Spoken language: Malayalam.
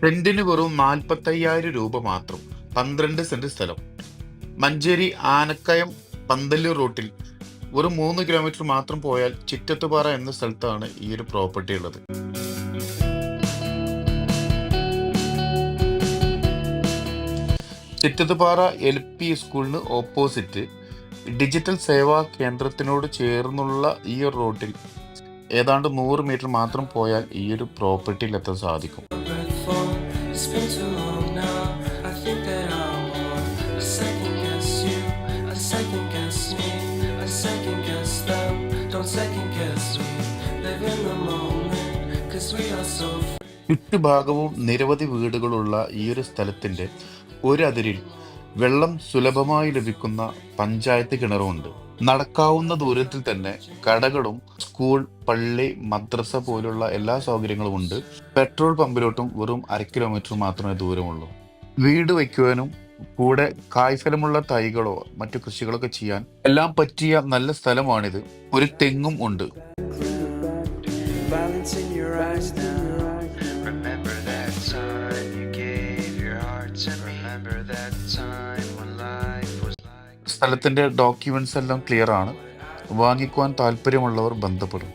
സെന്റിന് വെറും 45,000 രൂപ മാത്രം. 12 സെന്റ് സ്ഥലം. മഞ്ചേരി ആനക്കയം പന്തല്ലൂർ റൂട്ടിൽ വെറും 3 കിലോമീറ്റർ മാത്രം പോയാൽ ചിറ്റത്തുപാറ എന്ന സ്ഥലത്താണ് ഈ ഒരു പ്രോപ്പർട്ടി ഉള്ളത്. ചിറ്റത്തുപാറ LP സ്കൂളിന് ഓപ്പോസിറ്റ് ഡിജിറ്റൽ സേവാ കേന്ദ്രത്തിനോട് ചേർന്നുള്ള ഈ ഒരു റോട്ടിൽ ഏതാണ്ട് 100 മീറ്റർ മാത്രം പോയാൽ ഈ ഒരു പ്രോപ്പർട്ടിയിൽ എത്താൻ സാധിക്കും. It's been too long now. I think that I want a second guess you, a second guess me, a second guess them. Don't second guess me. Live in the moment, 'cause we are so free. ചുറ്റുഭാഗവും നിരവധി വീടുകളുള്ള ഈ ഒരു സ്ഥലത്തിന്റെ ഒരു അതിരിൽ വെള്ളം സുലഭമായി ലഭിക്കുന്ന പഞ്ചായത്ത് കിണറുമുണ്ട്. നടക്കാവുന്ന ദൂരത്തിൽ തന്നെ കടകളും സ്കൂൾ, പള്ളി, മദ്രസ പോലുള്ള എല്ലാ സൗകര്യങ്ങളും ഉണ്ട്. പെട്രോൾ പമ്പിലോട്ടും വെറും 1/2 കിലോമീറ്റർ മാത്രമേ ദൂരമുള്ളൂ. വീട് വയ്ക്കുവാനും കൂടെ കായ്ഫലമുള്ള തൈകളോ മറ്റു കൃഷികളൊക്കെ ചെയ്യാൻ എല്ലാം പറ്റിയ നല്ല സ്ഥലമാണിത്. ഒരു തെങ്ങും ഉണ്ട്. Violence in your eyes now. Remember that time you gave your heart to me. Remember that time when life was like. സ്ഥലത്തിന്റെ ഡോക്യുമെന്റ്സ് എല്ലാം ക്ലിയർ ആണ്. വാങ്ങിക്കുവാൻ താല്പര്യമുള്ളവർ ബന്ധപ്പെടും.